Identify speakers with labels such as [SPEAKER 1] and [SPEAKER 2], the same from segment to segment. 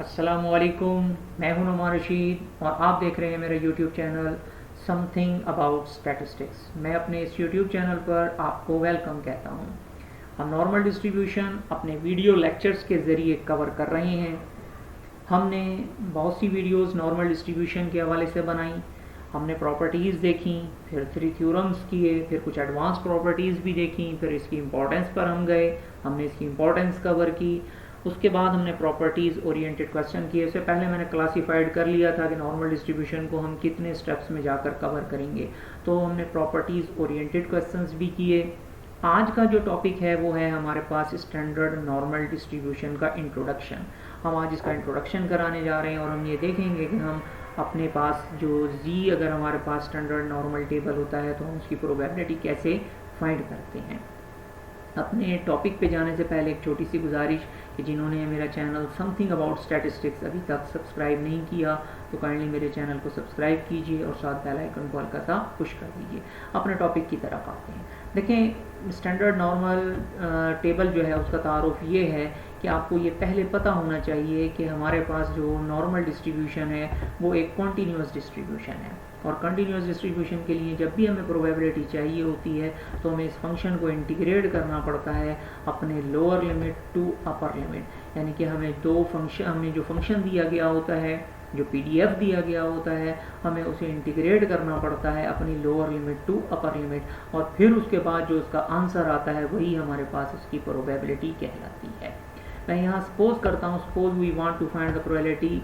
[SPEAKER 1] अस्सलामुअलैकुम, मैं हूं नुमान रशीद और आप देख रहे हैं मेरा YouTube channel something about statistics. मैं अपने इस यूट्यूब चैनल पर आपको वेलकम कहता हूं। हम नॉर्मल डिस्ट्रीब्यूशन अपने वीडियो लेक्चर्स के ज़रिए कवर कर रहे हैं। हमने बहुत सी वीडियोस नॉर्मल डिस्ट्रीब्यूशन के हवाले से बनाई। हमने प्रॉपर्टीज़ देखी, फिर 3 थ्योरम्स किए, फिर कुछ एडवांस प्रॉपर्टीज़ भी देखी, फिर इसकी इम्पोर्टेंस पर हम गए, हमने इसकी इम्पोर्टेंस कवर की। उसके बाद हमने प्रॉपर्टीज़ ओरिएंटेड क्वेश्चन किए। उससे पहले मैंने क्लासीफाइड कर लिया था कि नॉर्मल डिस्ट्रीब्यूशन को हम कितने स्टेप्स में जाकर कवर करेंगे, तो हमने प्रॉपर्टीज़ ओरिएंटेड क्वेश्चंस भी किए। आज का जो टॉपिक है वो है हमारे पास स्टैंडर्ड नॉर्मल डिस्ट्रीब्यूशन का इंट्रोडक्शन। हम आज इसका इंट्रोडक्शन कराने जा रहे हैं और हम ये देखेंगे कि हम अपने पास जो जी अगर हमारे पास स्टैंडर्ड नॉर्मल टेबल होता है तो हम उसकी प्रोबेबिलिटी कैसे फाइंड करते हैं। अपने टॉपिक पे जाने से पहले एक छोटी सी गुजारिश कि जिन्होंने मेरा चैनल समथिंग अबाउट स्टैटिस्टिक्स अभी तक सब्सक्राइब नहीं किया तो काइंडली मेरे चैनल को सब्सक्राइब कीजिए और साथ बेल आइकन को हल्का सा पुश कर दीजिए। अपने टॉपिक की तरफ आते हैं। देखें, स्टैंडर्ड नॉर्मल टेबल जो है उसका तारुफ ये है कि आपको ये पहले पता होना चाहिए कि हमारे पास जो नॉर्मल डिस्ट्रीब्यूशन है वो एक कॉन्टीन्यूअस डिस्ट्रीब्यूशन है और कंटिन्यूअस डिस्ट्रीब्यूशन के लिए जब भी हमें प्रोबेबिलिटी चाहिए होती है तो हमें इस फंक्शन को इंटीग्रेट करना पड़ता है अपने lower limit to upper limit. यानी कि हमें हमें जो फंक्शन दिया गया होता है, जो पीडीएफ दिया गया होता है, हमें उसे इंटीग्रेट करना पड़ता है अपनी lower limit to upper limit और फिर उसके बाद जो उसका आंसर आता है वही हमारे पास उसकी प्रोबेबिलिटी कहलाती है। मैं यहाँ सपोज करता हूँ, suppose we want to find the probability.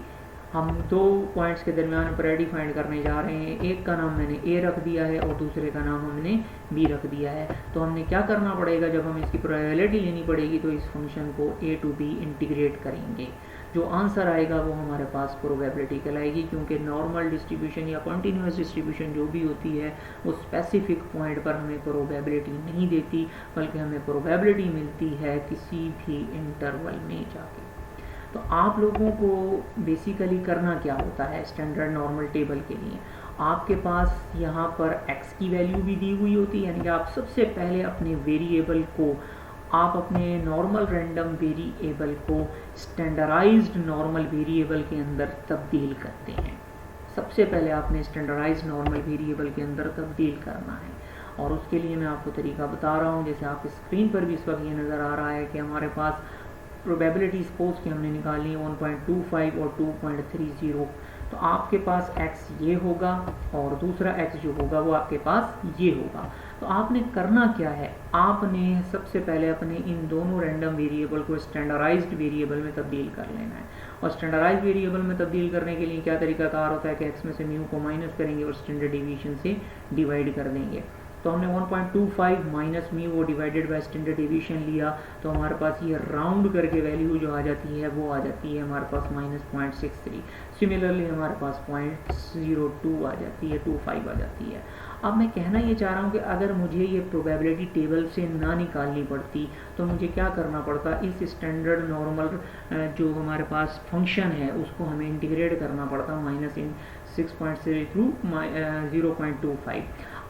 [SPEAKER 1] हम दो पॉइंट्स के दरमियान प्रोबेबिलिटी फाइंड करने जा रहे हैं। एक का नाम मैंने ए रख दिया है और दूसरे का नाम हमने बी रख दिया है। तो हमने क्या करना पड़ेगा, जब हमें इसकी प्रोबेबिलिटी लेनी पड़ेगी तो इस फंक्शन को ए टू बी इंटीग्रेट करेंगे। जो आंसर आएगा वो हमारे पास प्रोबेबिलिटी कहलाएगी, क्योंकि नॉर्मल डिस्ट्रीब्यूशन या कंटिन्यूअस डिस्ट्रीब्यूशन जो भी होती है वो स्पेसिफिक पॉइंट पर हमें प्रोबेबिलिटी नहीं देती, बल्कि हमें प्रोबेबिलिटी मिलती है किसी भी इंटरवल में जाके। तो आप लोगों को बेसिकली करना क्या होता है स्टैंडर्ड नॉर्मल टेबल के लिए, आपके पास यहाँ पर x की वैल्यू भी दी हुई होती है। यानी कि आप सबसे पहले अपने वेरिएबल को, आप अपने नॉर्मल रैंडम वेरिएबल को स्टैंडर्डाइज्ड नॉर्मल वेरिएबल के अंदर तब्दील करते हैं। सबसे पहले आपने स्टैंडर्डाइज्ड नॉर्मल वेरिएबल के अंदर तब्दील करना है और उसके लिए मैं आपको तरीका बता रहा हूँ। जैसे आप स्क्रीन पर भी इस वक्त ये नज़र आ रहा है कि हमारे पास प्रोबेबिलिटी सपोज की हमने निकाली है 1.25 और 2.30। तो आपके पास x ये होगा और दूसरा x जो होगा वो आपके पास ये होगा। तो आपने करना क्या है, आपने सबसे पहले अपने इन दोनों रैंडम वेरिएबल को स्टैंडर्डाइज्ड वेरिएबल में तब्दील कर लेना है। और स्टैंडर्डाइज्ड वेरिएबल में तब्दील करने के लिए क्या तरीकाकार होता है कि x में से म्यू को माइनस करेंगे और स्टैंडर्ड डिवीजन से डिवाइड कर देंगे। तो हमने 1.25 माइनस म्यू वो डिवाइडेड बाय स्टैंडर्ड डिवीजन लिया, तो हमारे पास ये राउंड करके वैल्यू जो आ जाती है वो आ जाती है हमारे पास -0.63। सिमिलरली हमारे पास 0.02 आ जाती है, 25 आ जाती है। अब मैं कहना ये चाह रहा हूँ कि अगर मुझे ये प्रोबेबिलिटी टेबल से ना निकालनी पड़ती तो मुझे क्या करना पड़ता, इस स्टैंडर्ड नॉर्मल जो हमारे पास फंक्शन है उसको हमें इंटीग्रेट करना पड़ता -6.3 थ्रू 0.25।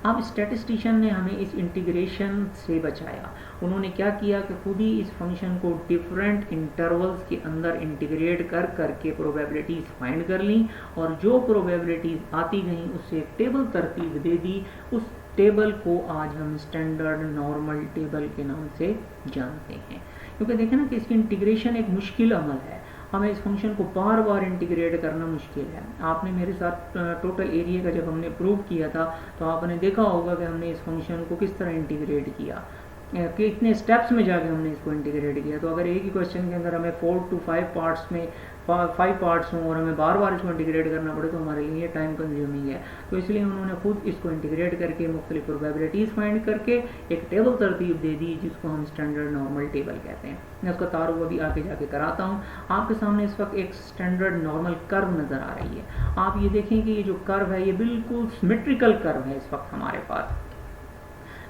[SPEAKER 1] अब स्टैटिस्टिशियन ने हमें इस इंटीग्रेशन से बचाया। उन्होंने क्या किया कि खुद ही इस फंक्शन को डिफरेंट इंटरवल्स के अंदर इंटीग्रेट कर करके प्रोबेबिलिटीज़ फाइंड कर ली और जो प्रोबेबिलिटीज़ आती गई उससे एक टेबल तरतीब दे दी। उस टेबल को आज हम स्टैंडर्ड नॉर्मल टेबल के नाम से जानते हैं। क्योंकि देखें ना कि इसकी इंटीग्रेशन एक मुश्किल अमल है, हमें इस फंक्शन को बार बार इंटीग्रेट करना मुश्किल है। आपने मेरे साथ टोटल एरिया का जब हमने प्रूव किया था तो आपने देखा होगा कि हमने इस फंक्शन को किस तरह इंटीग्रेट किया, कि इतने स्टेप्स में जाके हमने इसको इंटीग्रेट किया। तो अगर एक ही क्वेश्चन के अंदर हमें 4 to 5 पार्ट्स में 5 पार्ट्स हों और हमें बार बार इसको इंटीग्रेट करना पड़े तो हमारे लिए टाइम कंज्यूमिंग है। तो इसलिए उन्होंने खुद इसको इंटीग्रेट करके मुख्तलिफ प्रोबेबिलिटीज़ फाइंड करके एक टेबल तरतीब दे दी जिसको हम स्टैंडर्ड नॉर्मल टेबल कहते हैं। मैं उसका तारुफ अभी आगे जाके कराता हूँ। आपके सामने इस वक्त एक स्टैंडर्ड नॉर्मल कर्व नज़र आ रही है। आप ये देखें कि ये जो कर्व है ये बिल्कुल सिमेट्रिकल कर्व है इस वक्त हमारे पास,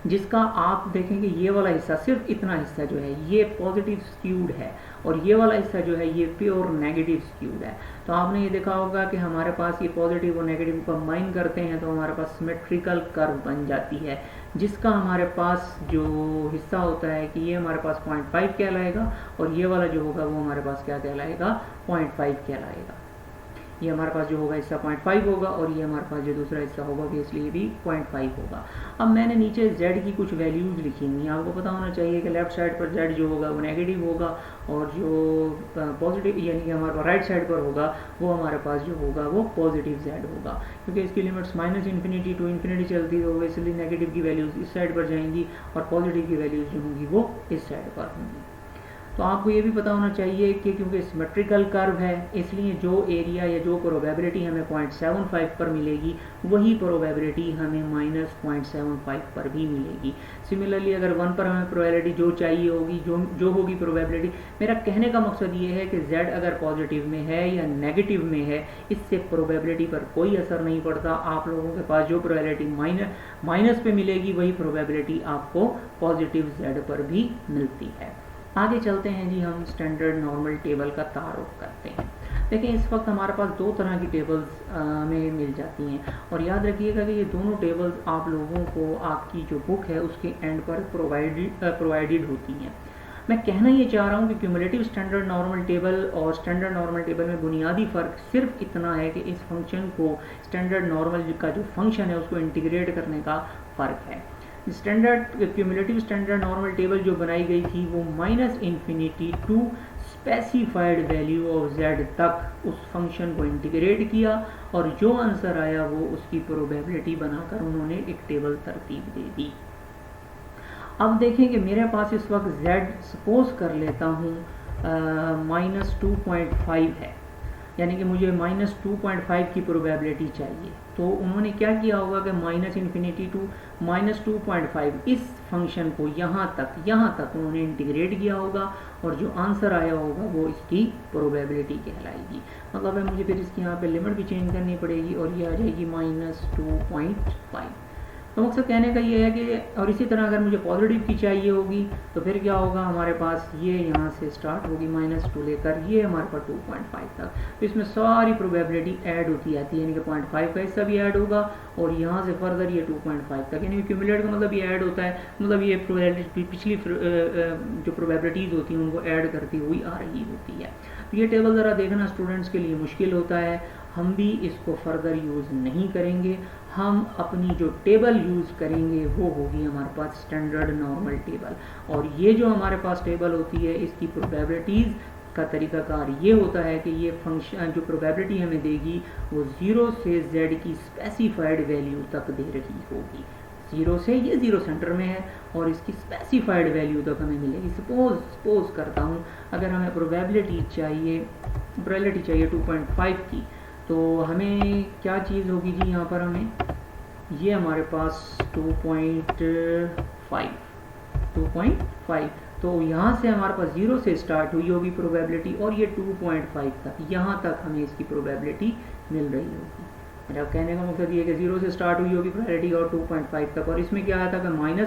[SPEAKER 1] जिसका आप देखेंगे ये वाला हिस्सा, सिर्फ इतना हिस्सा जो है ये पॉजिटिव स्क्यूड है और ये वाला हिस्सा जो है ये प्योर नेगेटिव स्क्यूड है। तो आपने ये देखा होगा कि हमारे पास ये पॉजिटिव और नेगेटिव कंबाइन करते हैं तो हमारे पास सिमेट्रिकल कर्व बन जाती है, जिसका हमारे पास जो हिस्सा होता है कि ये हमारे पास 0.5 कहलाएगा और ये वाला जो होगा वो हमारे पास क्या कहलाएगा, 0.5 कहलाएगा। ये हमारे पास जो होगा हिस्सा 0.5 होगा और ये हमारे पास जो दूसरा हिस्सा होगा भी इसलिए भी 0.5 होगा। अब मैंने नीचे z की कुछ वैल्यूज़ लिखी हुई हैं। आपको पता होना चाहिए कि लेफ्ट साइड पर z जो होगा वो नेगेटिव होगा और जो पॉजिटिव यानी कि हमारे पास राइट साइड पर होगा वो हमारे पास जो होगा वो पॉजिटिव z होगा, क्योंकि इसकी लिमिट्स -∞ टू इन्फिनिटी चलती है, तो इसलिए नेगेटिव की वैल्यूज़ इस साइड पर जाएंगी और पॉजिटिव की वैल्यूज़ जो होंगी वो इस साइड पर होंगी। तो आपको ये भी पता होना चाहिए कि क्योंकि सिमेट्रिकल कर्व है इसलिए जो एरिया या जो प्रोबेबिलिटी हमें 0.75 पर मिलेगी वही प्रोबेबिलिटी हमें -0.75 पर भी मिलेगी। सिमिलरली अगर 1 पर हमें प्रोबेबिलिटी जो चाहिए होगी जो होगी प्रोबेबिलिटी, मेरा कहने का मकसद ये है कि z अगर पॉजिटिव में है या नेगेटिव में है इससे प्रोबेबिलिटी पर कोई असर नहीं पड़ता। आप लोगों के पास जो प्रोबेबिलिटी माइनस पे मिलेगी वही प्रोबेबिलिटी आपको पॉजिटिव z पर भी मिलती है। आगे चलते हैं जी, हम स्टैंडर्ड नॉर्मल टेबल का तारुफ करते हैं। देखिए इस वक्त हमारे पास दो तरह की टेबल्स में मिल जाती हैं और याद रखिएगा कि ये दोनों टेबल्स आप लोगों को आपकी जो बुक है उसके एंड पर प्रोवाइडेड होती हैं। मैं कहना ये चाह रहा हूँ कि क्यूमुलेटिव स्टैंडर्ड नॉर्मल टेबल और स्टैंडर्ड नॉर्मल टेबल में बुनियादी फ़र्क सिर्फ इतना है कि इस फंक्शन को स्टैंडर्ड नॉर्मल का जो फंक्शन है उसको इंटीग्रेट करने का फ़र्क है। Standard cumulative standard normal table जो बनाई गई थी वो -∞ to specified value of z तक उस फंक्शन को इंटीग्रेट किया और जो आंसर आया वो उसकी प्रोबेबिलिटी बनाकर उन्होंने एक टेबल तरतीब दे दी। अब देखें कि मेरे पास इस वक्त z सपोज कर लेता हूँ -2.5 है, यानी कि मुझे -2.5 की प्रोबेबिलिटी चाहिए। तो उन्होंने क्या किया होगा कि -∞ टू -2.5 इस फंक्शन को यहाँ तक उन्होंने इंटीग्रेट किया होगा और जो आंसर आया होगा वो इसकी प्रोबेबिलिटी कहलाएगी। मतलब है मुझे फिर इसकी यहाँ पे लिमिट भी चेंज करनी पड़ेगी और ये आ जाएगी -2.5। तो मकसद कहने का ये है कि और इसी तरह अगर मुझे पॉजिटिव की चाहिए होगी तो फिर क्या होगा, हमारे पास ये यहाँ से स्टार्ट होगी -2 लेकर ये हमारे पास 2.5 तक। तो इसमें सारी प्रोबेबिलिटी ऐड होती आती है, यानी कि 0.5 का हिस्सा भी ऐड होगा और यहाँ से फर्दर ये 2.5 तक, यानी क्यूमुलेट का मतलब ये ऐड होता है, मतलब ये प्रोबेबिलिटी पिछली जो प्रोबेबिलिटीज़ होती हैं उनको ऐड करती हुई आ रही होती है। तो ये टेबल ज़रा देखना स्टूडेंट्स के लिए मुश्किल होता है, हम भी इसको फर्दर यूज़ नहीं करेंगे। हम अपनी जो टेबल यूज़ करेंगे वो होगी हमारे पास स्टैंडर्ड नॉर्मल टेबल, और ये जो हमारे पास टेबल होती है इसकी प्रोबेबिलिटीज़ का तरीकाकार ये होता है कि ये फंक्शन जो प्रोबेबिलिटी हमें देगी वो 0 से z की स्पेसिफाइड वैल्यू तक दे रही होगी। 0 से ये 0 सेंटर में है और इसकी स्पेसिफाइड वैल्यू तक हमें मिलेगी। सपोज करता हूँ अगर हमें प्रोबेबिलिटी चाहिए 2.5 की, तो हमें क्या चीज़ होगी जी, यहाँ पर हमें ये हमारे पास 2.5 तो यहाँ से हमारे पास 0 से स्टार्ट हुई होगी प्रोबेबिलिटी और ये 2.5 तक, यहाँ तक हमें इसकी प्रोबेबिलिटी मिल रही होगी। मेरा कहने का मकसद ये है कि 0 से स्टार्ट हुई होगी प्रोबेबिलिटी और 2.5 तक, और इसमें क्या आया था कि -∞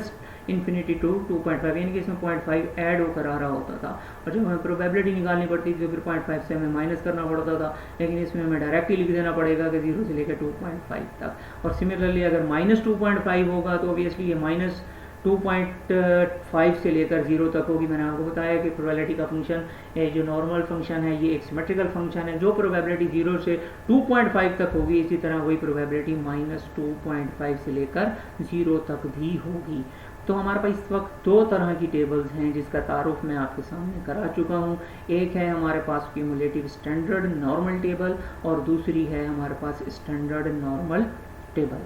[SPEAKER 1] टू 2.5, यानी कि इसमें 0.5 ऐड होकर आ रहा होता था और जब हमें प्रोबेबिलिटी निकालनी पड़ती थी तो फिर 0.5 से हमें माइनस करना पड़ता था, लेकिन इसमें हमें डायरेक्टली लिख देना पड़ेगा कि 0 से लेकर 2.5 तक। और सिमिलरली अगर -2.5 होगा तो ऑब्वियसली ये -2.5 से लेकर 0 तक होगी। मैंने आपको बताया कि प्रोबेबिलिटी का फंक्शन जो नॉर्मल फंक्शन है ये एक सिमेट्रिकल फंक्शन है, जो प्रोबेबिलिटी 0 से 2.5 तक होगी इसी तरह वही प्रोबेबिलिटी -2.5 से लेकर 0 तक भी होगी। तो हमारे पास इस वक्त दो तरह की टेबल्स हैं जिसका तारुफ मैं आपके सामने करा चुका हूँ। एक है हमारे पास क्यूमुलेटिव स्टैंडर्ड नॉर्मल टेबल और दूसरी है हमारे पास स्टैंडर्ड नॉर्मल टेबल।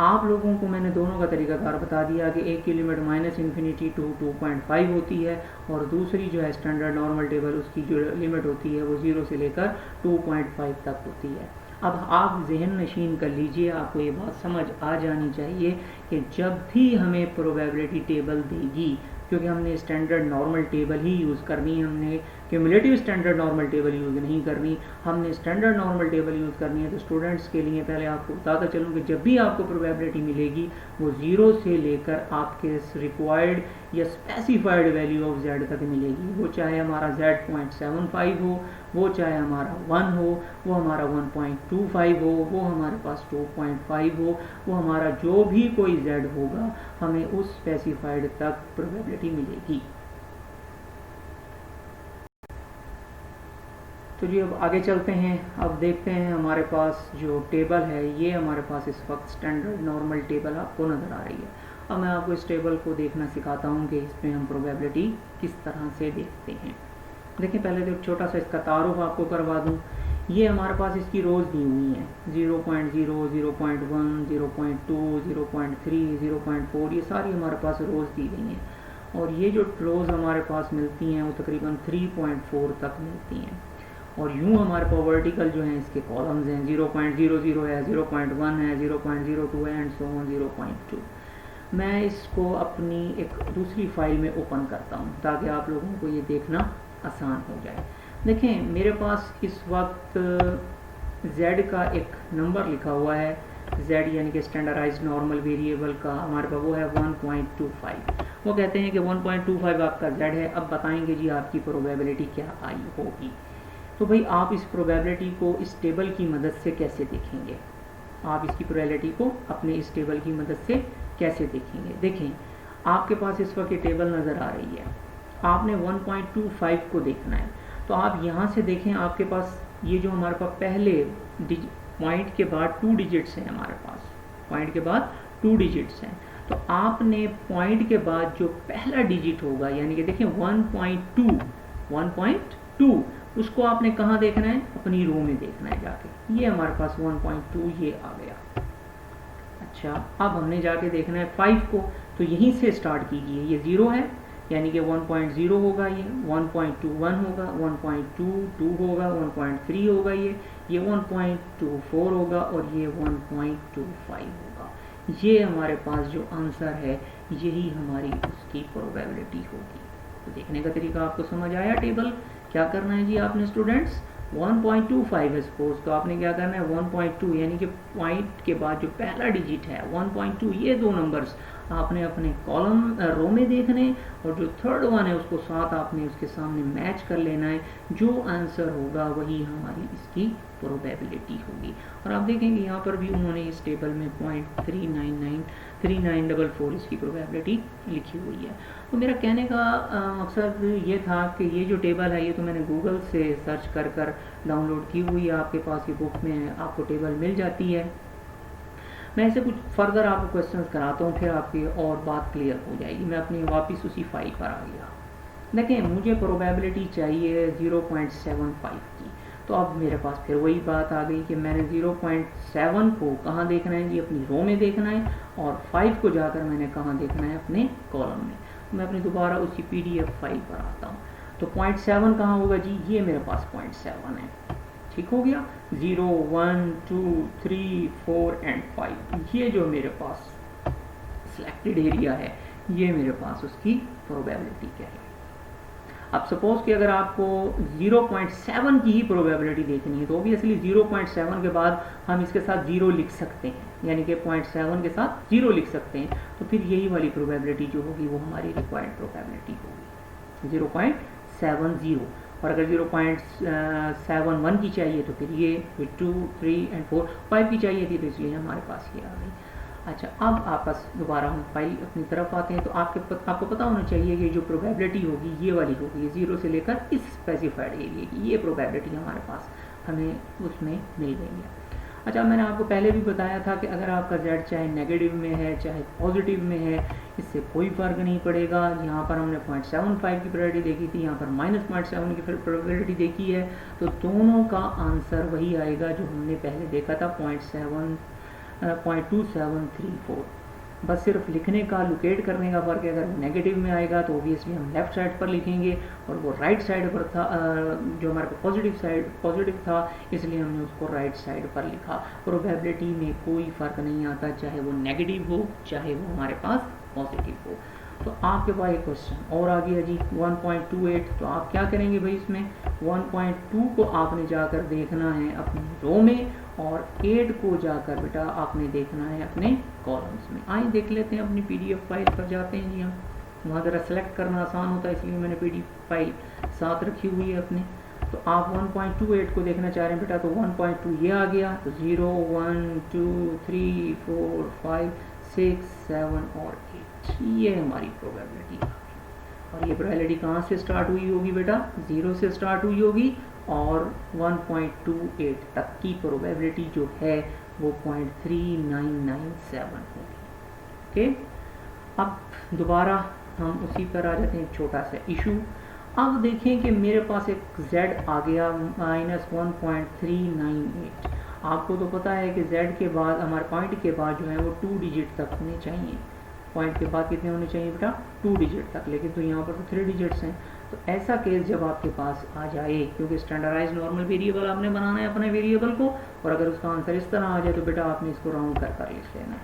[SPEAKER 1] आप लोगों को मैंने दोनों का तरीकाकार बता दिया कि एक की लिमिट -∞ टू 2.5 होती है और दूसरी जो है स्टैंडर्ड नॉर्मल टेबल उसकी जो लिमिट होती है वो 0 से लेकर 2.5 तक होती है। अब आप जहन नशीन कर लीजिए, आपको ये बात समझ आ जानी चाहिए कि जब भी हमें प्रोबेबिलिटी टेबल देगी, क्योंकि हमने स्टैंडर्ड नॉर्मल टेबल ही यूज़ करनी है, हमने cumulative standard normal table use नहीं करनी, हमने स्टैंडर्ड नॉर्मल टेबल यूज़ करनी है। तो स्टूडेंट्स के लिए पहले आपको बताता चलूँ कि जब भी आपको प्रोबेबिलिटी मिलेगी वो 0 से लेकर आपके रिक्वायर्ड या स्पेसिफाइड वैल्यू ऑफ z तक मिलेगी। वो चाहे हमारा z 0.75 हो, वो चाहे हमारा 1 हो, वो हमारा 1.25 हो, वो हमारे पास 2.5 हो, वो हमारा जो भी कोई z होगा हमें उस स्पेसिफाइड तक प्रोबेबिलिटी मिलेगी। तो जी अब आगे चलते हैं। अब देखते हैं हमारे पास जो टेबल है ये हमारे पास इस वक्त स्टैंडर्ड नॉर्मल टेबल आपको नज़र आ रही है। अब मैं आपको इस टेबल को देखना सिखाता हूँ कि इसमें हम प्रोबेबिलिटी किस तरह से देखते हैं। देखिए पहले तो एक छोटा सा इसका तारुफ आपको करवा दूँ। ये हमारे पास इसकी रोज़ दी हुई हैं 0.0, 0.1, 0.2, 0.3, 0.4, ये सारी हमारे पास रोज़ दी गई हैं। और ये जो रोज़ हमारे पास मिलती हैं वो तकरीबन 3.4 तक मिलती हैं। और यूँ हमारे पास वर्टिकल जो हैं इसके कॉलम्स हैं 0.00 है, 0.1 है, 0.02 है एंड सो ऑन 0.2। मैं इसको अपनी एक दूसरी फाइल में ओपन करता हूँ ताकि आप लोगों को ये देखना आसान हो जाए। देखें मेरे पास इस वक्त z का एक नंबर लिखा हुआ है, z यानी कि स्टैंडर्डाइज्ड नॉर्मल वेरिएबल का हमारे पास वो है 1.25। वो कहते हैं कि 1.25 आपका z है। अब बताएंगे जी आपकी प्रोबेबिलिटी क्या आई होगी। तो भाई आप इस प्रोबेबिलिटी को इस टेबल की मदद से कैसे देखेंगे, आप इसकी प्रोबेबिलिटी को अपने इस टेबल की मदद से कैसे देखेंगे। देखें आपके पास इस वक्त ये टेबल नज़र आ रही है, आपने 1.25 को देखना है। तो आप यहाँ से देखें आपके पास ये जो हमारे पास पहले पॉइंट के बाद 2 डिजिट्स हैं, हमारे पास पॉइंट के बाद 2 डिजिट्स हैं। तो आपने पॉइंट के बाद जो पहला डिजिट होगा यानी कि देखें 1.2 उसको आपने कहाँ देखना है, अपनी रो में देखना है जाके। ये हमारे पास 1.2 ये आ गया। अच्छा अब हमने जाके देखना है 5 को, तो यहीं से स्टार्ट कीजिए। ये 0 है यानी कि 1.0 होगा, ये 1.21 होगा, 1.22 होगा, 1.3 होगा, ये 1.24 होगा और ये 1.25 होगा। ये हमारे पास जो आंसर है यही हमारी उसकी प्रोबेबिलिटी होगी। तो देखने का तरीका आपको समझ आया। टेबल क्या करना है जी आपने स्टूडेंट्स 1.25 है सपोज, तो आपने क्या करना है 1.2 यानी कि पॉइंट के बाद जो पहला डिजिट है 1.2, ये दो नंबर्स आपने अपने कॉलम रो में देखने और जो थर्ड वन है उसको साथ आपने उसके सामने मैच कर लेना है। जो आंसर होगा वही हमारी इसकी प्रोबेबिलिटी होगी। और आप देखेंगे यहाँ पर भी उन्होंने इस टेबल में 0.3944 इसकी प्रोबेबिलिटी लिखी हुई है। तो मेरा कहने का मकसद ये था कि ये जो टेबल है ये तो मैंने गूगल से सर्च कर कर डाउनलोड की हुई है, आपके पास ये बुक में आपको टेबल मिल जाती है। मैं इसे कुछ फर्दर आपको क्वेश्चंस कराता हूँ, फिर आपकी और बात क्लियर हो जाएगी। मैं अपनी वापस उसी फाइल पर आ गया। देखें मुझे प्रोबेबिलिटी चाहिए 0.75 की, तो अब मेरे पास फिर वही बात आ गई कि मैंने 0.7 को कहाँ देखना है जी, अपनी रो में देखना है, और 5 को जाकर मैंने कहाँ देखना है, अपने कॉलम में। तो मैं अपनी दोबारा उसी PDF फाइल पर आता हूँ। तो 0.7 कहाँ होगा जी, ये मेरे पास 0.7 है। ठीक हो गया। 0, 1, 2, 3, 4 एंड 5 ये जो मेरे पास सिलेक्टेड एरिया है ये मेरे पास उसकी प्रोबेबिलिटी क्या है। अब सपोज कि अगर आपको 0.7 की ही प्रोबेबिलिटी देखनी है तो ऑब्वियसली 0.7 के बाद हम इसके साथ 0 लिख सकते हैं, यानी कि 0.7 के साथ 0 लिख सकते हैं। तो फिर यही वाली प्रोबेबिलिटी जो होगी वो हमारी रिक्वायर्ड प्रोबेबिलिटी होगी 0.70। और अगर 0.71 की चाहिए तो फिर ये 2, 3 एंड 4, 5 की चाहिए थी तो इसलिए हमारे पास ये आ गई। अच्छा अब आपस दोबारा हम फाइल अपनी तरफ आते हैं। तो आपको पता होना चाहिए कि जो प्रोबेबिलिटी होगी ये वाली होगी 0 से लेकर इस स्पेसिफाइड एरिया की, ये प्रोबेबिलिटी हमारे पास हमें उसमें मिल गई है। अच्छा मैंने आपको पहले भी बताया था कि अगर आपका z चाहे नेगेटिव में है चाहे पॉजिटिव में है इससे कोई फ़र्क नहीं पड़ेगा। यहाँ पर हमने 0.75 की प्रोबेबिलिटी देखी थी, यहाँ पर -0.7 की प्रोबेबिलिटी देखी है, तो दोनों का आंसर वही आएगा जो हमने पहले देखा था 0.2734। बस सिर्फ लिखने का लोकेट करने का फ़र्क है। अगर नेगेटिव में आएगा तो ओबियसली हम लेफ़्ट साइड पर लिखेंगे और वो राइट साइड पर था, जो हमारे पॉजिटिव था इसलिए हमने उसको राइट साइड पर लिखा। प्रोबेबिलिटी में कोई फ़र्क नहीं आता, चाहे वो नेगेटिव हो चाहे वो हमारे पास पॉजिटिव हो। तो आपके पास एक क्वेश्चन और आ गया जी 1.28। तो आप क्या करेंगे भाई, इसमें 1.2 को आपने जाकर देखना है अपनी रो में और 8 को जाकर बेटा आपने देखना है अपने कॉलम्स में। आइए देख लेते हैं, अपनी PDF फाइल पर जाते हैं जी हम। वहाँ ज़रा सेलेक्ट करना आसान होता है, इसलिए मैंने PDF फाइल साथ रखी हुई है अपने। तो आप 1.28 को देखना चाह रहे हैं बेटा, तो 1.2 ये आ गया, तो 0 1 2 3 4 5 6 7 और 8, ये हमारी प्रोबेबिलिटी। और ये प्रोबेबिलिटी कहाँ से स्टार्ट हुई होगी बेटा, 0 से स्टार्ट हुई होगी और 1.28 तक की प्रोबेबिलिटी जो है वो 0.3997 होगी। ओके, अब दोबारा हम उसी पर आ जाते हैं, छोटा सा इशू। अब देखें कि मेरे पास एक z आ गया -1.398। आपको तो पता है कि z के बाद, हमारे पॉइंट के बाद जो है वो 2 डिजिट तक होने चाहिए। पॉइंट के बाद कितने होने चाहिए बेटा, 2 डिजिट तक, लेकिन तो यहाँ पर तो 3 डिजिट्स हैं। तो ऐसा केस जब आपके पास आ जाए, क्योंकि स्टैंडर्डाइज नॉर्मल वेरिएबल आपने बनाना है अपने वेरिएबल को, और अगर उसका आंसर इस तरह आ जाए तो बेटा आपने इसको राउंड कर कर लिख लेना है।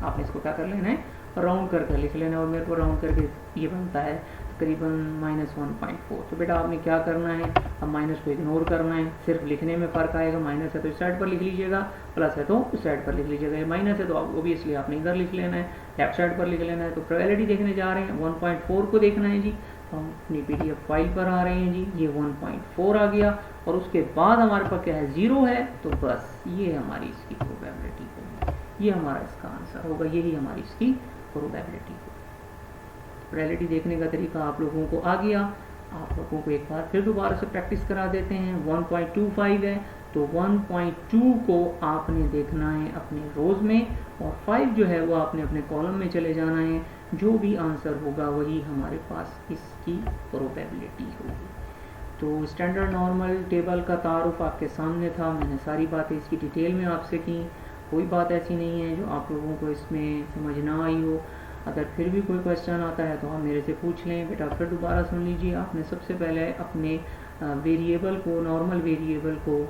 [SPEAKER 1] आपने इसको क्या कर लेना है, राउंड कर कर लिख लेना। और मेरे को राउंड करके ये बनता है तकरीबन -1.4। तो बेटा आपने क्या करना है, अब माइनस को इग्नोर करना है, सिर्फ लिखने में फ़र्क आएगा। माइनस है तो इस साइड पर लिख लीजिएगा, प्लस है तो उस साइड पर लिख लीजिएगा। ये माइनस है तो ऑब्वियसली आपने इधर लिख लेना है, लेफ्ट साइड पर लिख लेना है। तो प्रोबेबिलिटी देखने जा रहे हैं, 1.4 को देखना है जी। हम अपनी PDF फाइल पर आ रहे हैं जी, ये 1.4 आ गया और उसके बाद हमारे पास क्या है, 0 है। तो बस ये हमारी इसकी प्रोबेबिलिटी होगी, ये हमारा इसका आंसर होगा, यही हमारी इसकी प्रोबेबिलिटी होगी। प्रोबेबिलिटी देखने का तरीका आप लोगों को आ गया। आप लोगों को एक बार फिर दोबारा से प्रैक्टिस करा देते हैं। 1.25 है तो 1.2 को आपने देखना है अपने रोज़ में और 5 जो है वो आपने अपने कॉलम में चले जाना है। जो भी आंसर होगा वही हमारे पास इसकी प्रोबेबिलिटी होगी। तो स्टैंडर्ड नॉर्मल टेबल का तारुफ आपके सामने था, मैंने सारी बातें इसकी डिटेल में आपसे की। कोई बात ऐसी नहीं है जो आप लोगों को इसमें समझ ना आई हो। अगर फिर भी कोई क्वेश्चन आता है तो आप मेरे से पूछ लें। बेटा फिर दोबारा सुन लीजिए। आपने सबसे पहले अपने वेरिएबल को, नॉर्मल वेरिएबल को,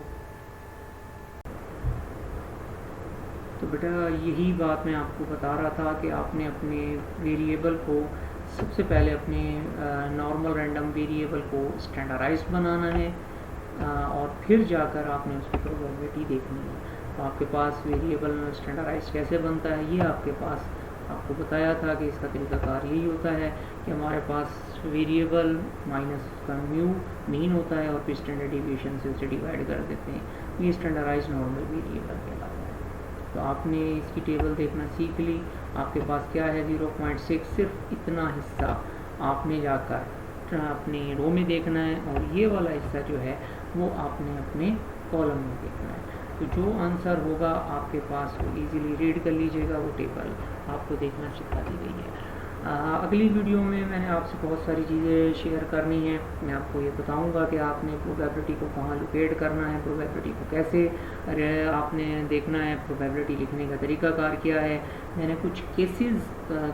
[SPEAKER 1] तो बेटा यही बात मैं आपको बता रहा था कि आपने अपने वेरिएबल को सबसे पहले अपने नॉर्मल रैंडम वेरिएबल को स्टैंडर्डाइज्ड बनाना है और फिर जाकर आपने उसकी प्रोबेबिलिटी देखनी है। तो आपके पास वेरिएबल स्टैंडर्डाइज्ड कैसे बनता है, ये आपके पास आपको बताया था कि इसका तरीकाकार यही होता है कि हमारे पास वेरिएबल माइनस का म्यू मीन होता है और फिर स्टैंडर्ड डिविएशन से उसे डिवाइड कर देते हैं। ये स्टैंडर्डाइज्ड नॉर्मल वेरिएबल कहलाता है। तो आपने इसकी टेबल देखना सीख ली। आपके पास क्या है, 0.6, सिर्फ इतना हिस्सा आपने जाकर अपने रो में देखना है और ये वाला हिस्सा जो है वो आपने अपने कॉलम में देखना है। तो जो आंसर होगा आपके पास वो इजीली रीड कर लीजिएगा, वो टेबल आपको देखना सिखा दी गई है। अगली वीडियो में मैंने आपसे बहुत सारी चीज़ें शेयर करनी है। मैं आपको ये बताऊंगा कि आपने प्रोबेबिलिटी को कहाँ लोकेट करना है, प्रोबेबिलिटी को कैसे आपने देखना है, प्रोबेबिलिटी लिखने का तरीकाकार क्या है। मैंने कुछ केसेस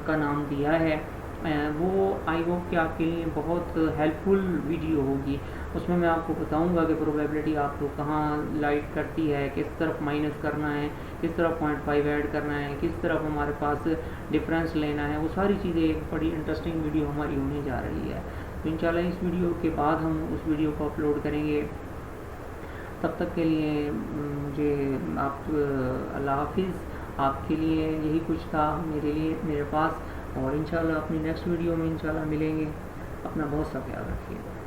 [SPEAKER 1] का नाम दिया है, वो आई होप कि आपके लिए बहुत हेल्पफुल वीडियो होगी। उसमें मैं आपको बताऊंगा कि प्रोबेबिलिटी आप लोग कहाँ लाइट करती है, किस तरफ माइनस करना है, किस तरफ 0.5 ऐड करना है, किस तरफ हमारे पास डिफरेंस लेना है। वो सारी चीज़ें एक बड़ी इंटरेस्टिंग वीडियो हमारी होने जा रही है। तो इंशाल्लाह इस वीडियो के बाद हम उस वीडियो को अपलोड करेंगे। तब तक के लिए मुझे आप अल्लाह हाफिज़। आपके लिए यही कुछ था मेरे लिए, मेरे पास। और इंशाल्लाह अपनी नेक्स्ट वीडियो में इंशाल्लाह मिलेंगे। अपना बहुत सा ख्याल रखिएगा।